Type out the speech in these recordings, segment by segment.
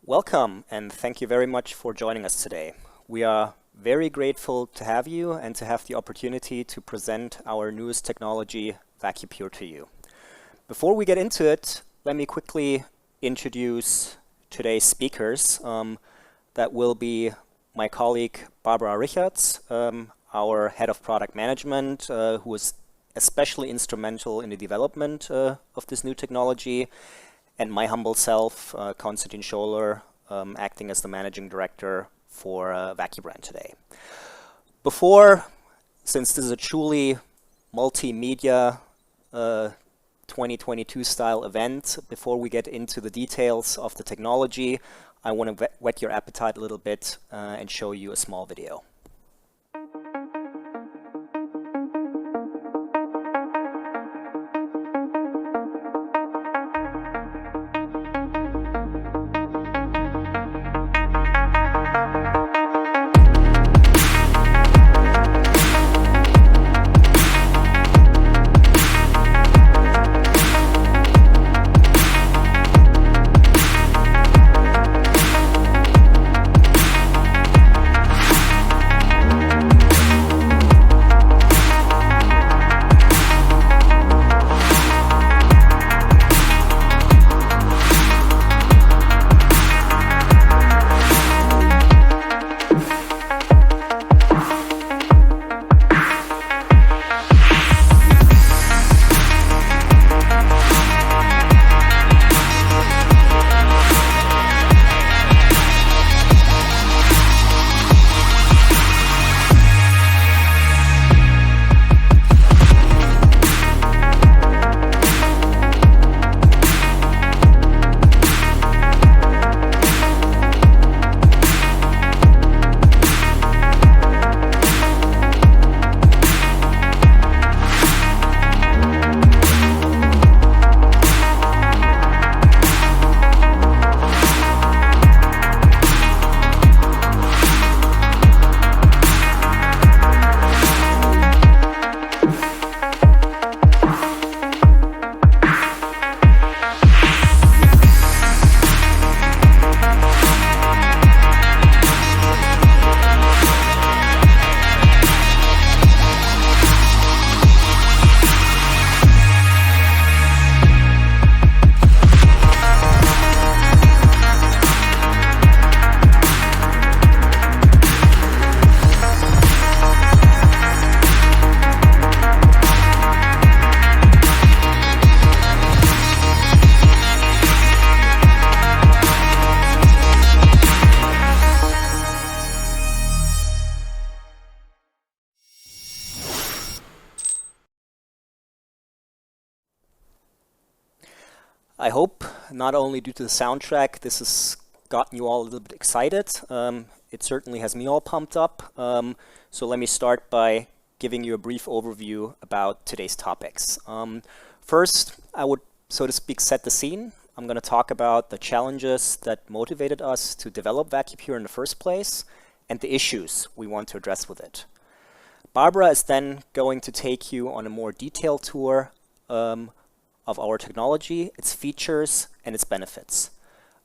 Welcome, and thank you very much for joining us today. We are very grateful to have you and to have the opportunity to present our newest technology, VACUUPURE, to you. Before we get into it, let me quickly introduce today's speakers. That will be my colleague Barbara Richards, our head of product management, who was especially instrumental in the development of this new technology, and my humble self, Konstantin Scholer, acting as the managing director for VACUUBRAND today. Since this is a truly multimedia 2022 style event, before we get into the details of the technology, I want to whet your appetite a little bit and show you a small video. I hope not only due to the soundtrack, this has gotten you all a little bit excited. It certainly has me all pumped up. So let me start by giving you a brief overview about today's topics. First, I would, so to speak, set the scene. I'm going to talk about the challenges that motivated us to develop VACUUPURE in the first place and the issues we want to address with it. Barbara is then going to take you on a more detailed tour of our technology, its features, and its benefits.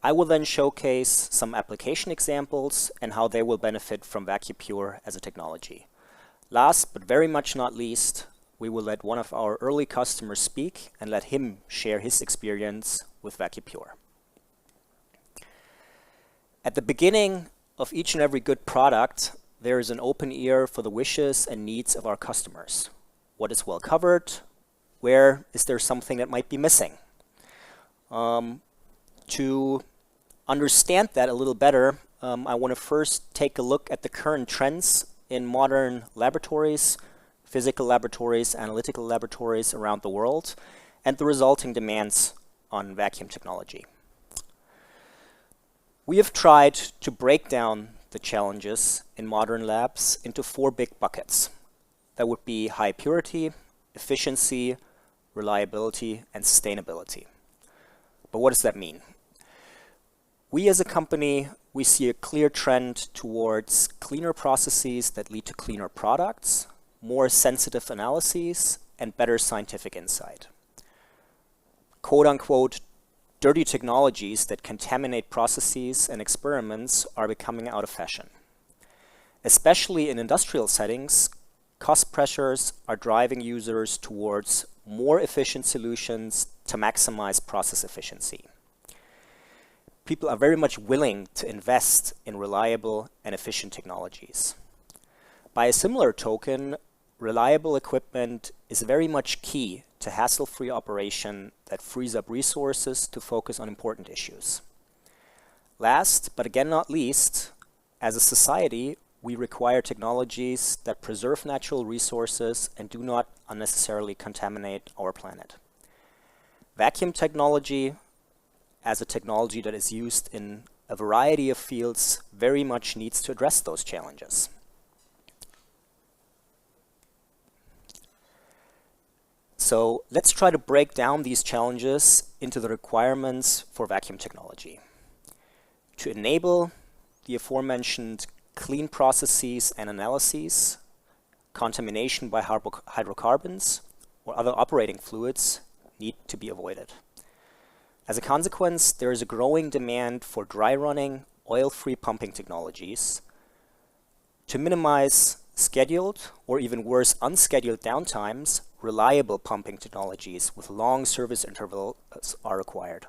I will then showcase some application examples and how they will benefit from VACUUPURE as a technology. Last, but very much not least, we will let one of our early customers speak and let him share his experience with VACUUPURE. At the beginning of each and every good product, there is an open ear for the wishes and needs of our customers. What is well covered? Where is there something that might be missing? To understand that a little better, I want to first take a look at the current trends in modern laboratories, physical laboratories, analytical laboratories around the world, and the resulting demands on vacuum technology. We have tried to break down the challenges in modern labs into 4 big buckets. That would be high purity, efficiency, reliability, and sustainability. But what does that mean? We as a company, we see a clear trend towards cleaner processes that lead to cleaner products, more sensitive analyses, and better scientific insight. Quote unquote, dirty technologies that contaminate processes and experiments are becoming out of fashion. Especially in industrial settings, cost pressures are driving users towards more efficient solutions to maximize process efficiency. People are very much willing to invest in reliable and efficient technologies. By a similar token, reliable equipment is very much key to hassle-free operation that frees up resources to focus on important issues. Last, but again not least, as a society, we require technologies that preserve natural resources and do not unnecessarily contaminate our planet. Vacuum technology, as a technology that is used in a variety of fields, very much needs to address those challenges. So let's try to break down these challenges into the requirements for vacuum technology. To enable the aforementioned clean processes and analyses, contamination by hydrocarbons or other operating fluids need to be avoided. As a consequence, there is a growing demand for dry running, oil-free pumping technologies to minimize scheduled or even worse, unscheduled downtimes. Reliable pumping technologies with long service intervals are required.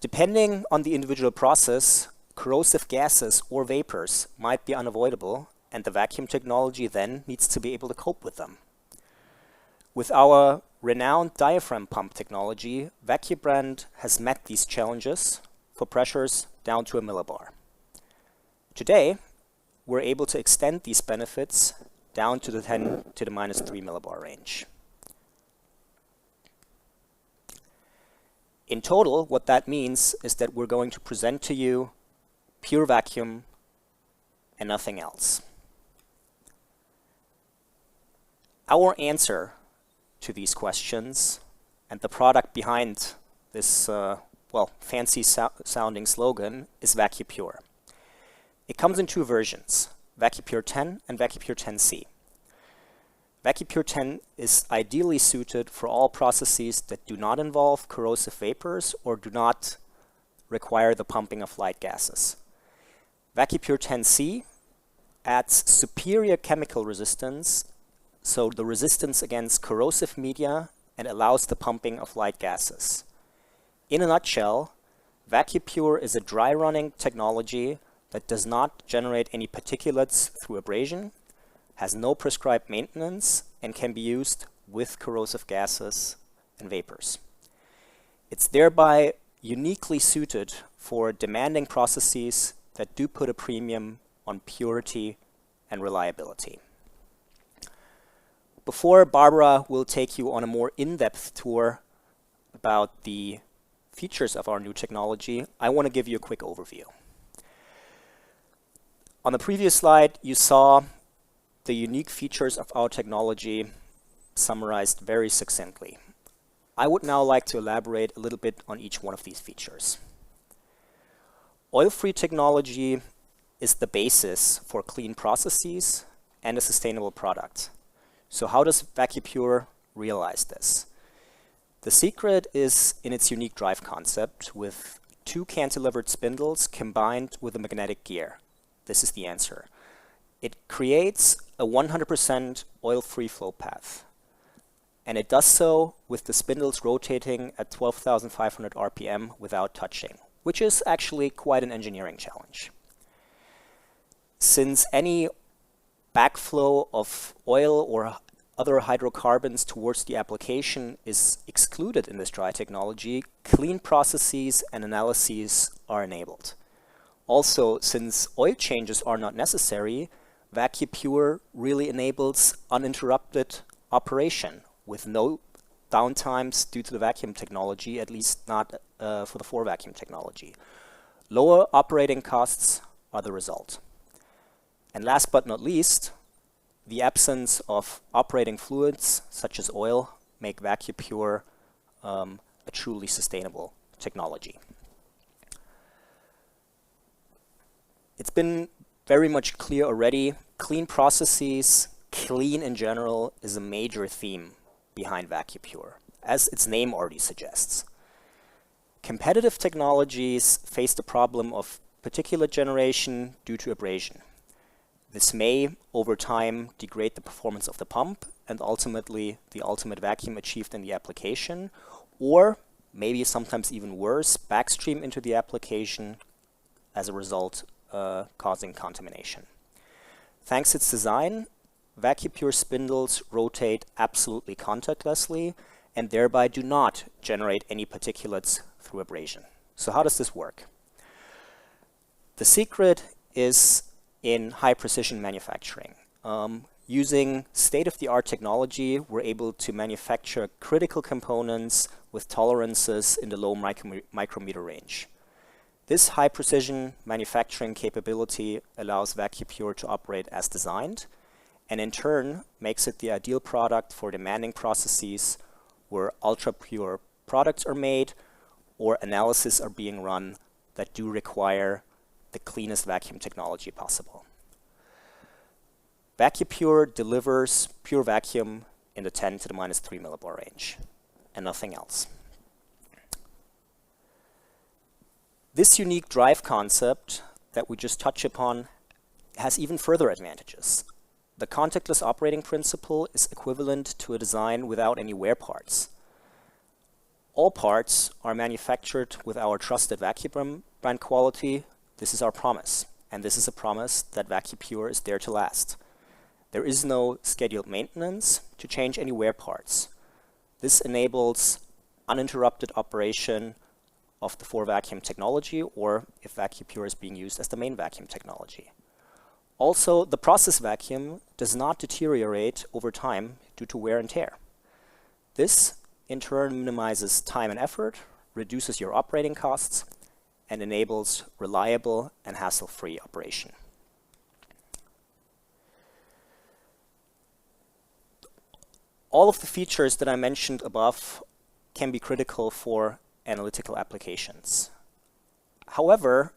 Depending on the individual process, corrosive gases or vapors might be unavoidable, and the vacuum technology then needs to be able to cope with them. With our renowned diaphragm pump technology, VACUUBRAND has met these challenges for pressures down to a millibar. Today, we're able to extend these benefits down to the 10 to the minus 3 millibar range. In total, what that means is that we're going to present to you pure vacuum and nothing else. Our answer to these questions and the product behind this, fancy sounding slogan is VACUUPURE. It comes in two versions, VACUUPURE 10 and VACUUPURE 10C. VACUUPURE 10 is ideally suited for all processes that do not involve corrosive vapors or do not require the pumping of light gases. VACUUPURE 10C adds superior chemical resistance, so the resistance against corrosive media, and allows the pumping of light gases. In a nutshell, VACUUPURE is a dry running technology that does not generate any particulates through abrasion, has no prescribed maintenance, and can be used with corrosive gases and vapors. It's thereby uniquely suited for demanding processes that do put a premium on purity and reliability. Before Barbara will take you on a more in-depth tour about the features of our new technology, I want to give you a quick overview. On the previous slide, you saw the unique features of our technology summarized very succinctly. I would now like to elaborate a little bit on each one of these features. Oil-free technology is the basis for clean processes and a sustainable product. So how does VACUUPURE realize this? The secret is in its unique drive concept with two cantilevered spindles combined with a magnetic gear. This is the answer. It creates a 100% oil-free flow path. And it does so with the spindles rotating at 12,500 RPM without touching, which is actually quite an engineering challenge. Since any backflow of oil or other hydrocarbons towards the application is excluded in this dry technology, clean processes and analyses are enabled. Also, since oil changes are not necessary, VACUUPURE really enables uninterrupted operation with no downtimes due to the vacuum technology, at least not for the 4-vacuum technology. Lower operating costs are the result. And last but not least, the absence of operating fluids such as oil make VACUUPURE a truly sustainable technology. It's been very much clear already, clean processes, clean in general, is a major theme behind VACUUPURE, as its name already suggests. Competitive technologies face the problem of particulate generation due to abrasion. This may, over time, degrade the performance of the pump and ultimately the ultimate vacuum achieved in the application, or maybe sometimes even worse, backstream into the application as a result causing contamination. Thanks to its design, VACUUPURE spindles rotate absolutely contactlessly and thereby do not generate any particulates through abrasion. So how does this work? The secret is in high precision manufacturing. Using state-of-the-art technology, we're able to manufacture critical components with tolerances in the low micrometer range. This high precision manufacturing capability allows VACUUPURE to operate as designed, and in turn makes it the ideal product for demanding processes where ultra-pure products are made or analysis are being run that do require the cleanest vacuum technology possible. VACUUPURE delivers pure vacuum in the 10 to the minus 3 millibar range and nothing else. This unique drive concept that we just touched upon has even further advantages. The contactless operating principle is equivalent to a design without any wear parts. All parts are manufactured with our trusted VACUUBRAND quality. This is our promise, and this is a promise that VACUUPURE is there to last. There is no scheduled maintenance to change any wear parts. This enables uninterrupted operation of the 4-vacuum technology, or if VACUUPURE is being used as the main vacuum technology. Also, the process vacuum does not deteriorate over time due to wear and tear. This, in turn, minimizes time and effort, reduces your operating costs, and enables reliable and hassle-free operation. All of the features that I mentioned above can be critical for analytical applications. However,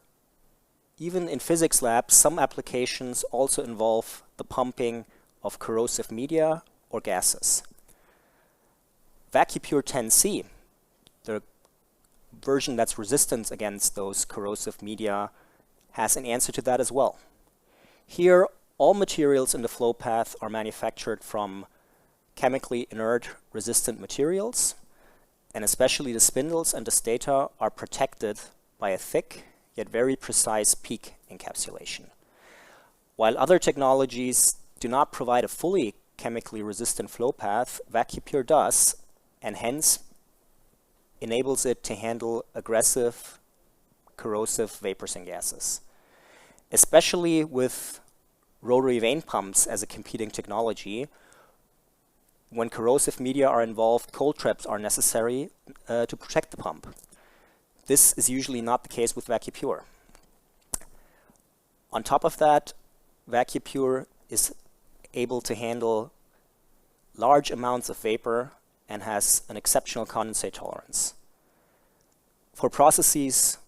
even in physics labs, some applications also involve the pumping of corrosive media or gases. VACUUPURE 10C, the version that's resistant against those corrosive media, has an answer to that as well. Here, all materials in the flow path are manufactured from chemically inert resistant materials, and especially the spindles and the stator are protected by a thick yet very precise peak encapsulation. While other technologies do not provide a fully chemically resistant flow path, VACUUPURE does, and hence enables it to handle aggressive corrosive vapors and gases. Especially with rotary vane pumps as a competing technology, when corrosive media are involved, cold traps are necessary to protect the pump. This is usually not the case with VACUUPURE. On top of that, VACUUPURE is able to handle large amounts of vapor and has an exceptional condensate tolerance. For processes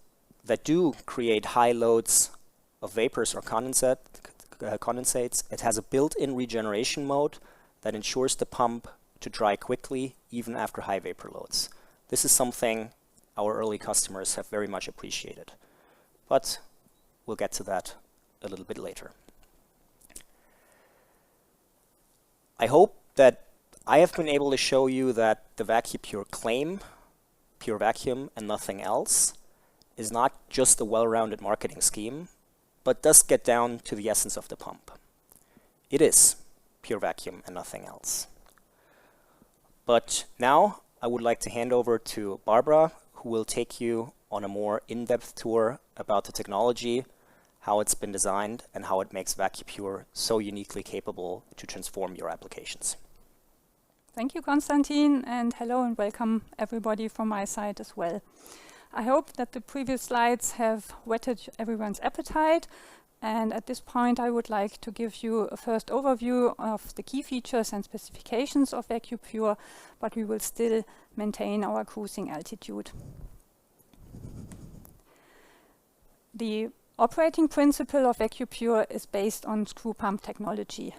that do create high loads of vapors or condensates, it has a built-in regeneration mode that ensures the pump to dry quickly, even after high vapor loads. This is something our early customers have very much appreciated. But we'll get to that a little bit later. I hope that I have been able to show you that the VACUUPURE claim, pure vacuum and nothing else, is not just a well-rounded marketing scheme, but does get down to the essence of the pump. It is pure vacuum and nothing else. But now I would like to hand over to Barbara, who will take you on a more in-depth tour about the technology, how it's been designed, and how it makes VACUUPURE so uniquely capable to transform your applications. Thank you, Konstantin, and hello and welcome everybody from my side as well. I hope that the previous slides have whetted everyone's appetite, and at this point I would like to give you a first overview of the key features and specifications of VACUUPURE, but we will still maintain our cruising altitude. The operating principle of VACUUPURE is based on screw pump technology.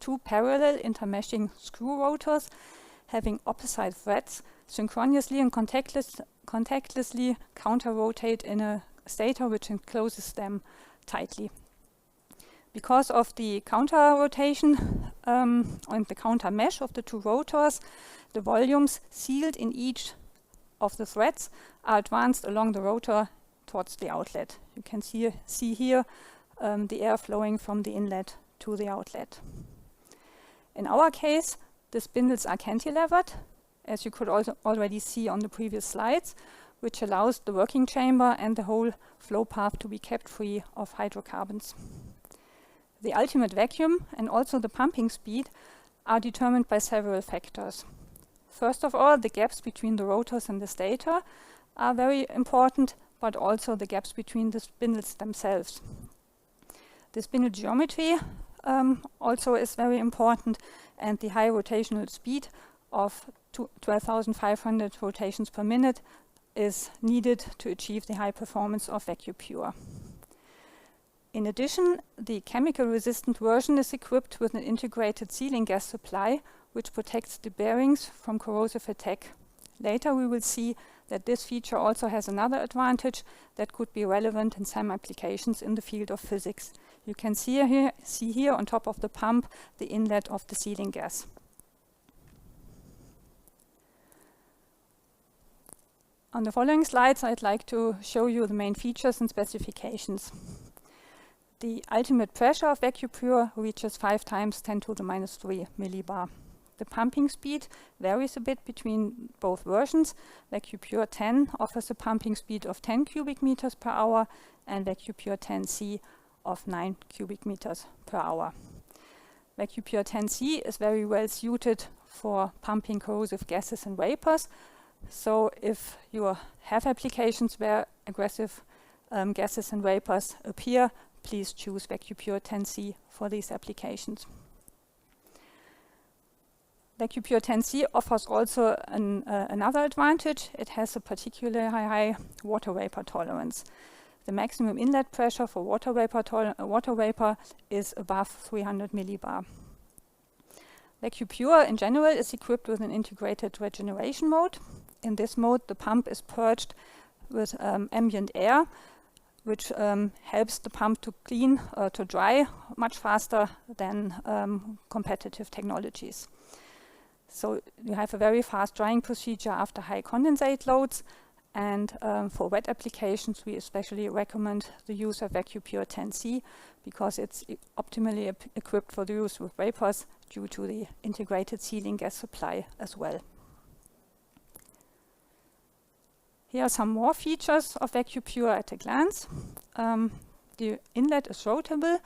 Two parallel intermeshing screw rotors having opposite threads synchronously and contactlessly counter-rotate in a stator which encloses them tightly. Because of the counter-rotation and the counter-mesh of the two rotors, the volumes sealed in each of the threads are advanced along the rotor towards the outlet. You can see here the air flowing from the inlet to the outlet. In our case, the spindles are cantilevered, as you could also already see on the previous slides, which allows the working chamber and the whole flow path to be kept free of hydrocarbons. The ultimate vacuum and also the pumping speed are determined by several factors. First of all, the gaps between the rotors and the stator are very important, but also the gaps between the spindles themselves. The spindle geometry also is very important, and the high rotational speed of 12,500 rotations per minute is needed to achieve the high performance of VACUUPure. In addition, the chemical resistant version is equipped with an integrated sealing gas supply, which protects the bearings from corrosive attack. Later we will see that this feature also has another advantage that could be relevant in some applications in the field of physics. You can see here on top of the pump the inlet of the sealing gas. On the following slides, I'd like to show you the main features and specifications. The ultimate pressure of VACUUPure reaches 5 times 10 to the minus 3 millibar. The pumping speed varies a bit between both versions. VACUUPure 10 offers a pumping speed of 10 cubic meters per hour and VACUUPure 10C of 9 cubic meters per hour. VACUUPure 10C is very well suited for pumping corrosive gases and vapors. So if you have applications where aggressive gases and vapors appear, please choose VACUUPure 10C for these applications. VACUUPure 10C offers also another advantage. It has a particularly high water vapor tolerance. The maximum inlet pressure for water vapor is above 300 millibar. VACUUPure in general is equipped with an integrated regeneration mode. In this mode, the pump is purged with ambient air, which helps the pump to to dry much faster than competitive technologies. So you have a very fast drying procedure after high condensate loads, and for wet applications we especially recommend the use of VACUUPure 10C because it's optimally equipped for the use with vapors due to the integrated sealing gas supply as well. Here are some more features of VACUUPure at a glance. The inlet is rotable,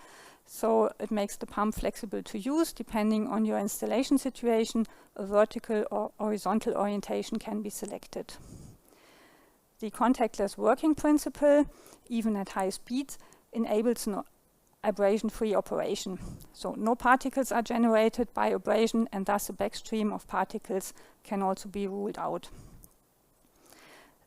so it makes the pump flexible to use. Depending on your installation situation, a vertical or horizontal orientation can be selected. The contactless working principle, even at high speeds, enables an abrasion-free operation. So no particles are generated by abrasion, and thus a backstream of particles can also be ruled out.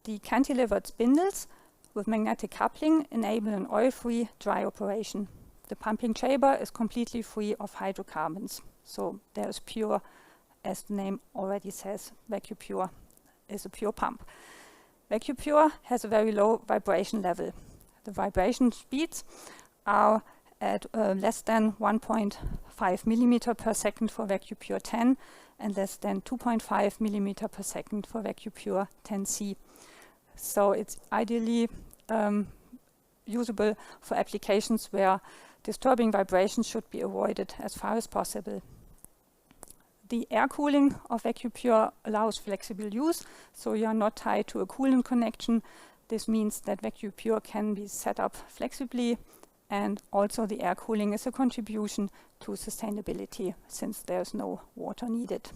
The cantilevered spindles with magnetic coupling enable an oil-free dry operation. The pumping chamber is completely free of hydrocarbons, so there is pure, as the name already says. VACUUPure is a pure pump. VACUUPure has a very low vibration level. The vibration speeds are at less than 1.5 millimeter per second for VACUUPure 10 and less than 2.5 millimeter per second for VACUUPure 10C. So it's ideally usable for applications where disturbing vibrations should be avoided as far as possible. The air cooling of VACUUPure allows flexible use, so you are not tied to a coolant connection. This means that VACUUPure can be set up flexibly, and also the air cooling is a contribution to sustainability since there's no water needed.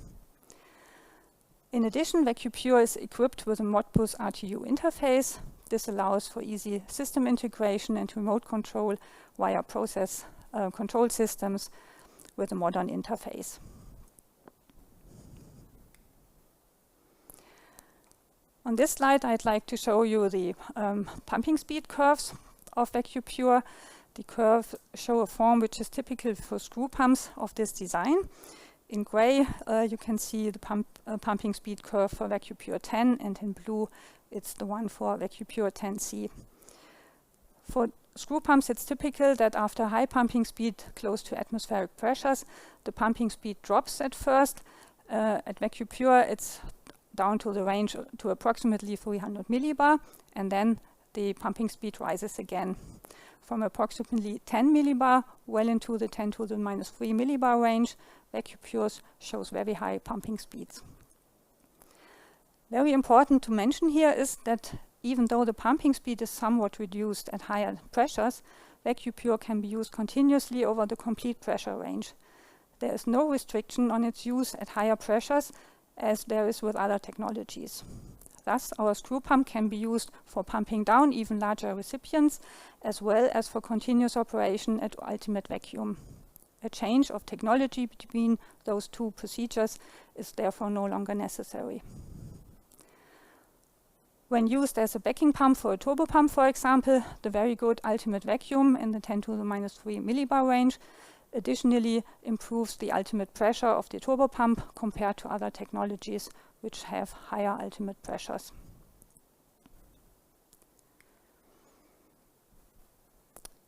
In addition, VACUUPure is equipped with a Modbus RTU interface. This allows for easy system integration and remote control via process control systems with a modern interface. On this slide, I'd like to show you the pumping speed curves of VACUUPure. The curves show a form which is typical for screw pumps of this design. In gray, you can see the pumping speed curve for VACUUPure 10, and in blue, it's the one for VACUUPure 10C. For screw pumps, it's typical that after high pumping speed close to atmospheric pressures, the pumping speed drops at first. At VACUUPure, it's down to the range to approximately 300 millibar, and then the pumping speed rises again. From approximately 10 millibar well into the 10 to the minus 3 millibar range, VACUUPure shows very high pumping speeds. Very important to mention here is that even though the pumping speed is somewhat reduced at higher pressures, VACUUPure can be used continuously over the complete pressure range. There is no restriction on its use at higher pressures as there is with other technologies. Thus, our screw pump can be used for pumping down even larger recipients, as well as for continuous operation at ultimate vacuum. A change of technology between those two procedures is therefore no longer necessary. When used as a backing pump for a turbopump, for example, the very good ultimate vacuum in the 10 to the minus 3 millibar range additionally improves the ultimate pressure of the turbopump compared to other technologies which have higher ultimate pressures.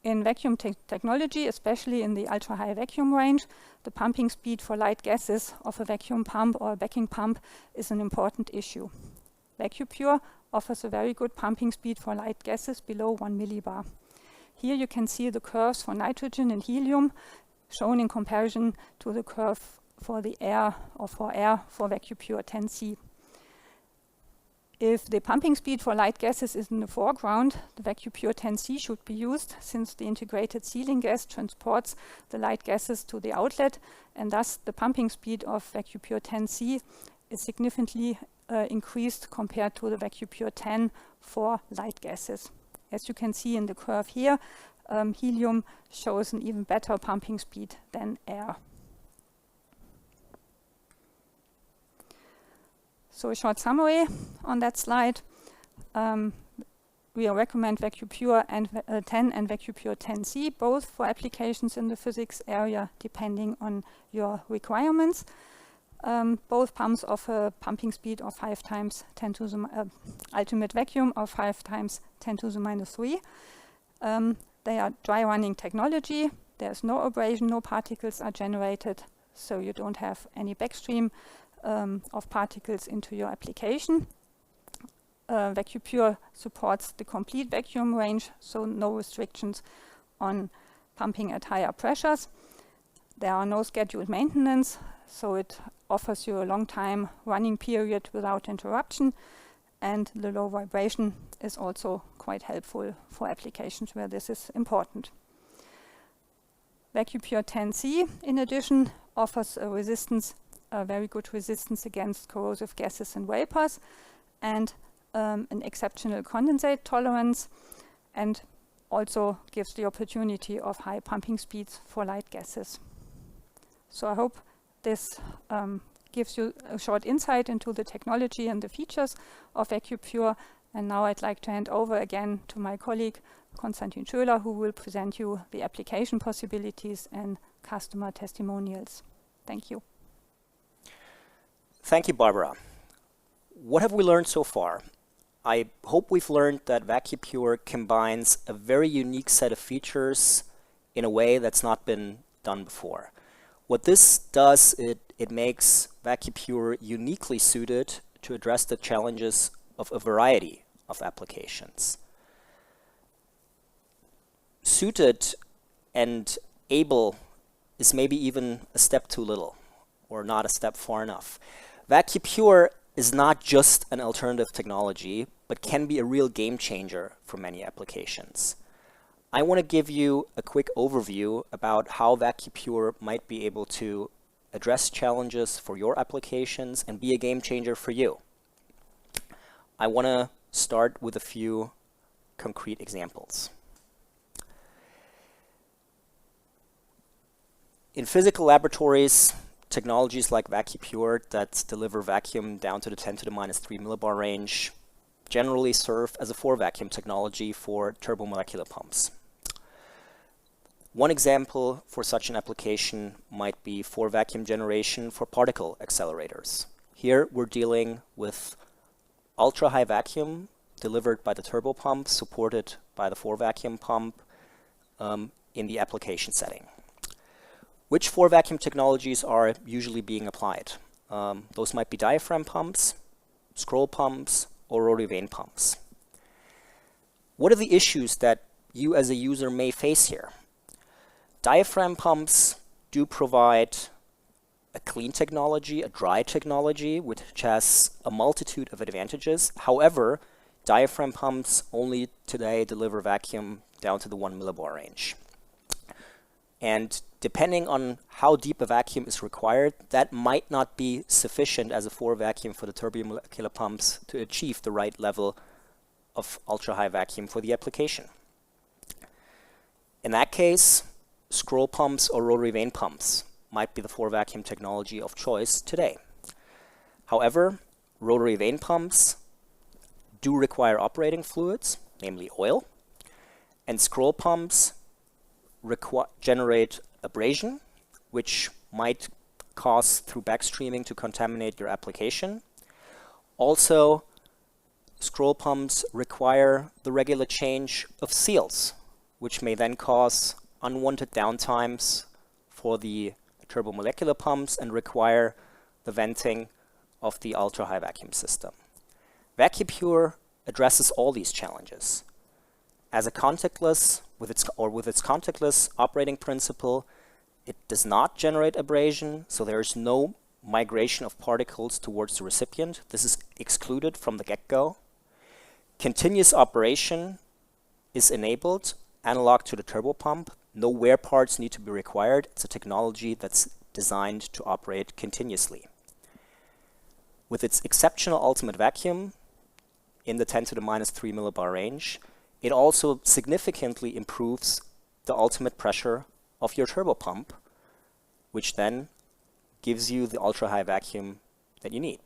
In vacuum technology, especially in the ultra-high vacuum range, the pumping speed for light gases of a vacuum pump or a backing pump is an important issue. VACUUPure offers a very good pumping speed for light gases below 1 millibar. Here you can see the curves for nitrogen and helium shown in comparison to the curve for the air or for VACUUPure 10C. If the pumping speed for light gases is in the foreground, the VACUUPure 10C should be used, since the integrated sealing gas transports the light gases to the outlet, and thus the pumping speed of VACUUPure 10C is significantly increased compared to the VACUUPure 10 for light gases. As you can see in the curve here, helium shows an even better pumping speed than air. So a short summary on that slide. We recommend VACUUPure 10 and VACUUPure 10C, both for applications in the physics area depending on your requirements. Both pumps offer pumping speed of 5 times 10 to the ultimate vacuum of 5 times 10 to the minus 3. They are dry running technology. There's no abrasion, no particles are generated, so you don't have any backstream of particles into your application. VACUUPure supports the complete vacuum range, so no restrictions on pumping at higher pressures. There are no scheduled maintenance, so it offers you a long time running period without interruption, and the low vibration is also quite helpful for applications where this is important. VACUUPure 10C, in addition, offers a very good resistance against corrosive gases and vapors, and an exceptional condensate tolerance, and also gives the opportunity of high pumping speeds for light gases. So I hope this gives you a short insight into the technology and the features of VACUUPure. And now I'd like to hand over again to my colleague Konstantin Schöler, who will present you the application possibilities and customer testimonials. Thank you. Thank you, Barbara. What have we learned so far? I hope we've learned that VACUUPure combines a very unique set of features in a way that's not been done before. What this does, it makes VACUUPure uniquely suited to address the challenges of a variety of applications. Suited and able is maybe even a step too little, or not a step far enough. VACUUPure is not just an alternative technology, but can be a real game changer for many applications. I want to give you a quick overview about how VACUUPure might be able to address challenges for your applications and be a game changer for you. I want to start with a few concrete examples. In physical laboratories, technologies like VACUUPure that deliver vacuum down to the 10 to the minus 3 millibar range generally serve as a 4-vacuum technology for turbomolecular pumps. One example for such an application might be for vacuum generation for particle accelerators. Here we're dealing with ultra-high vacuum delivered by the turbopump, supported by the 4-vacuum pump in the application setting. Which 4-vacuum technologies are usually being applied? Those might be diaphragm pumps, scroll pumps, or rotary vane pumps. What are the issues that you as a user may face here? Diaphragm pumps do provide a clean technology, a dry technology, which has a multitude of advantages. However, diaphragm pumps only today deliver vacuum down to the 1 millibar range. And depending on how deep a vacuum is required, that might not be sufficient as a 4-vacuum for the turbomolecular pumps to achieve the right level of ultra-high vacuum for the application. In that case, scroll pumps or rotary vane pumps might be the 4-vacuum technology of choice today. However, rotary vane pumps do require operating fluids, namely oil, and scroll pumps generate abrasion, which might cause through backstreaming to contaminate your application. Also, scroll pumps require the regular change of seals, which may then cause unwanted downtimes for the turbomolecular pumps and require the venting of the ultra-high vacuum system. VACUUPURE addresses all these challenges. As a contactless, with its contactless operating principle, it does not generate abrasion, so there is no migration of particles towards the recipient. This is excluded from the get-go. Continuous operation is enabled, analog to the turbopump. No wear parts need to be required. It's a technology that's designed to operate continuously. With its exceptional ultimate vacuum in the 10 to the minus 3 millibar range, it also significantly improves the ultimate pressure of your turbopump, which then gives you the ultra-high vacuum that you need.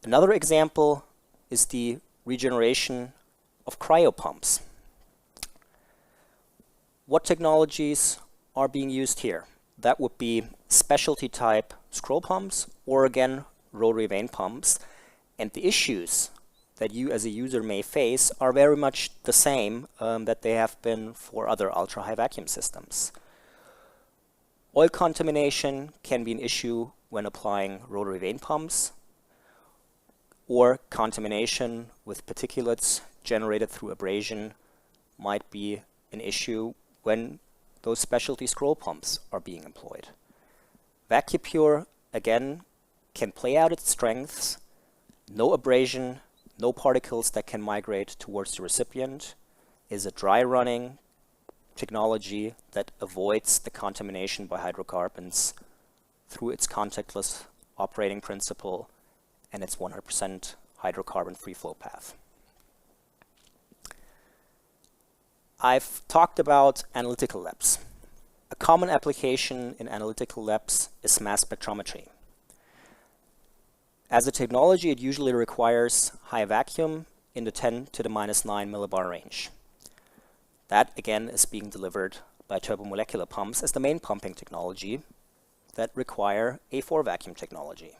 Another example is the regeneration of cryopumps. What technologies are being used here? That would be specialty type scroll pumps or again rotary vane pumps, and the issues that you as a user may face are very much the same that they have been for other ultra-high vacuum systems. Oil contamination can be an issue when applying rotary vane pumps, or contamination with particulates generated through abrasion might be an issue when those specialty scroll pumps are being employed. VACUUPURE, again, can play out its strengths. No abrasion, no particles that can migrate towards the recipient, is a dry running technology that avoids the contamination by hydrocarbons through its contactless operating principle and its 100% hydrocarbon free flow path. I've talked about analytical labs. A common application in analytical labs is mass spectrometry. As a technology, it usually requires high vacuum in the 10 to the minus 9 millibar range. That, again, is being delivered by turbomolecular pumps as the main pumping technology that require a 4-vacuum technology.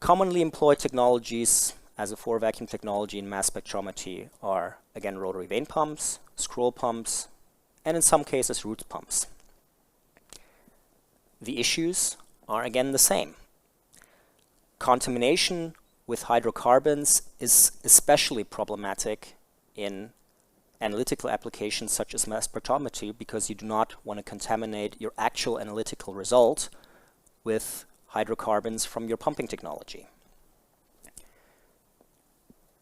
Commonly employed technologies as a 4-vacuum technology in mass spectrometry are, again, rotary vane pumps, scroll pumps, and in some cases, Roots pumps. The issues are, again, the same. Contamination with hydrocarbons is especially problematic in analytical applications such as mass spectrometry because you do not want to contaminate your actual analytical result with hydrocarbons from your pumping technology.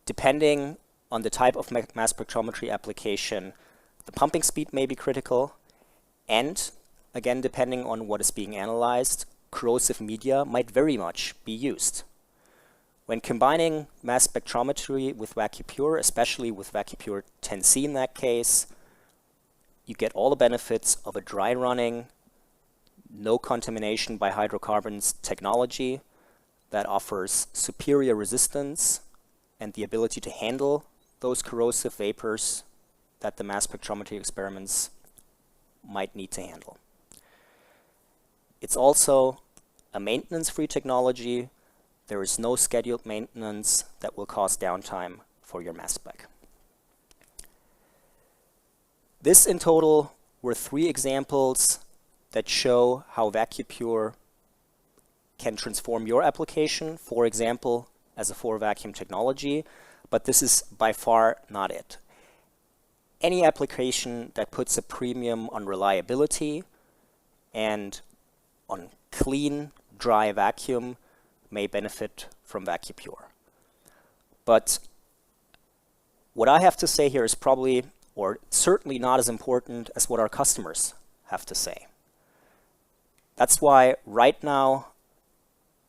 Depending on the type of mass spectrometry application, the pumping speed may be critical, and again, depending on what is being analyzed, corrosive media might very much be used. When combining mass spectrometry with VACUUPURE, especially with VACUUPURE 10C in that case, you get all the benefits of a dry running, no contamination by hydrocarbons technology that offers superior resistance and the ability to handle those corrosive vapors that the mass spectrometry experiments might need to handle. It's also a maintenance-free technology. There is no scheduled maintenance that will cause downtime for your mass spec. This in total were 3 examples that show how VACUUPure can transform your application, for example, as a 4-vacuum technology, but this is by far not it. Any application that puts a premium on reliability and on clean, dry vacuum may benefit from VACUUPure. But what I have to say here is probably, or certainly not as important as what our customers have to say. That's why right now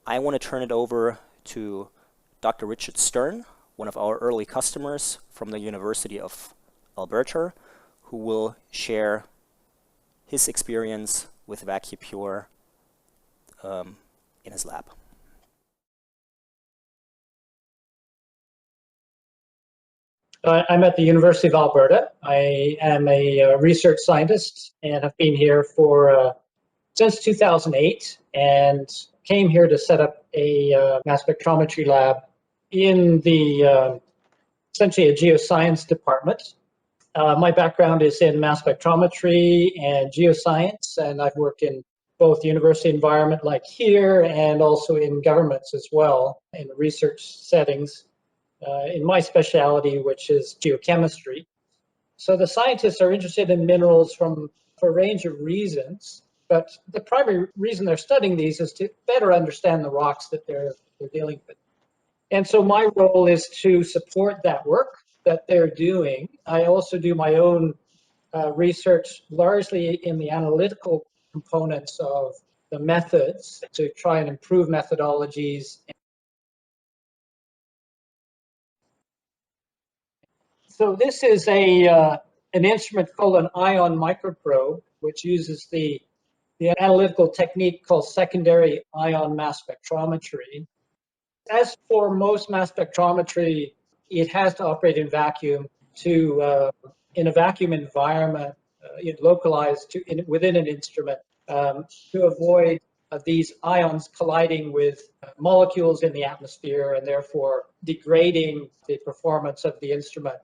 I want to turn it over to Dr. Richard Stern, one of our early customers from the University of Alberta, who will share his experience with VACUUPure in his lab. I'm at the University of Alberta. I am a research scientist and have been here for since 2008, and came here to set up a mass spectrometry lab in the essentially a geoscience department. My background is in mass spectrometry and geoscience, and I've worked in both the university environment like here and also in governments as well, in research settings, in my specialty, which is geochemistry. So the scientists are interested in minerals for a range of reasons, but the primary reason they're studying these is to better understand the rocks that they're dealing with. And so my role is to support that work that they're doing. I also do my own research largely in the analytical components of the methods to try and improve methodologies. So this is an instrument called an ion microprobe, which uses the analytical technique called secondary ion mass spectrometry. As for most mass spectrometry, it has to operate in vacuum in a vacuum environment, localized within an instrument, to avoid these ions colliding with molecules in the atmosphere and therefore degrading the performance of the instrument.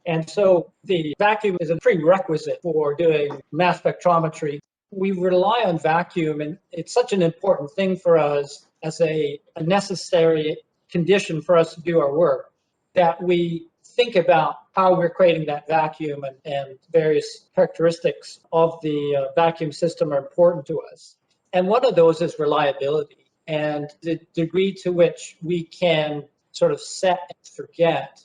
And so the vacuum is a prerequisite for doing mass spectrometry. We rely on vacuum, and it's such an important thing for us as a necessary condition for us to do our work, that we think about how we're creating that vacuum, and various characteristics of the vacuum system are important to us. And one of those is reliability, and the degree to which we can sort of set and forget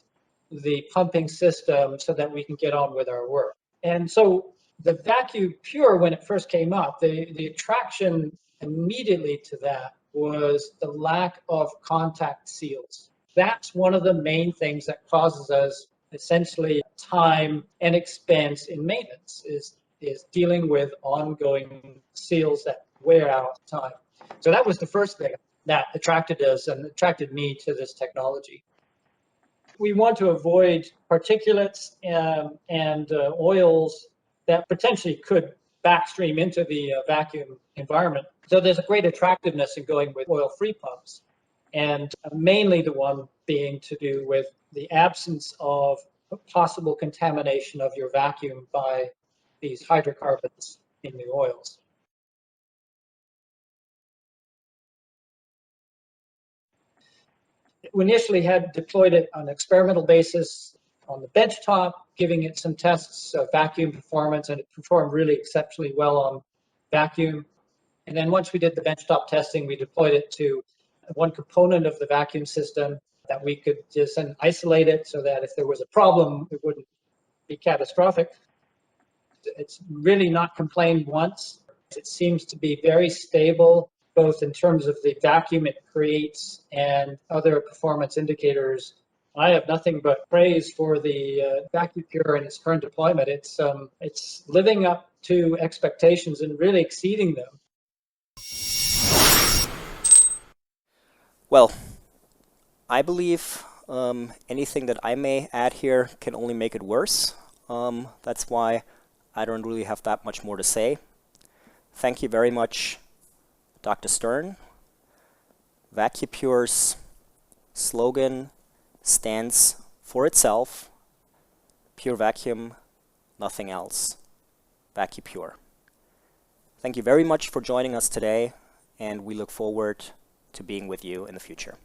the pumping system so that we can get on with our work. And so the VACUUPure, when it first came up, the attraction immediately to that was the lack of contact seals. That's one of the main things that causes us essentially time and expense in maintenance, is dealing with ongoing seals that wear out time. So that was the first thing that attracted us and attracted me to this technology. We want to avoid particulates and oils that potentially could backstream into the vacuum environment. So there's a great attractiveness in going with oil-free pumps, and mainly the one being to do with the absence of possible contamination of your vacuum by these hydrocarbons in the oils. We initially had deployed it on an experimental basis on the benchtop, giving it some tests of vacuum performance, and it performed really exceptionally well on vacuum. And then once we did the benchtop testing, we deployed it to one component of the vacuum system that we could just isolate it so that if there was a problem, it wouldn't be catastrophic. It's really not complained once. It seems to be very stable, both in terms of the vacuum it creates and other performance indicators. I have nothing but praise for the VACUUPure and its current deployment. It's living up to expectations and really exceeding them. Well, I believe anything that I may add here can only make it worse. That's why I don't really have that much more to say. Thank you very much, Dr. Stern. VACUUPure's slogan stands for itself: pure vacuum, nothing else. VACUUPure. Thank you very much for joining us today, and we look forward to being with you in the future.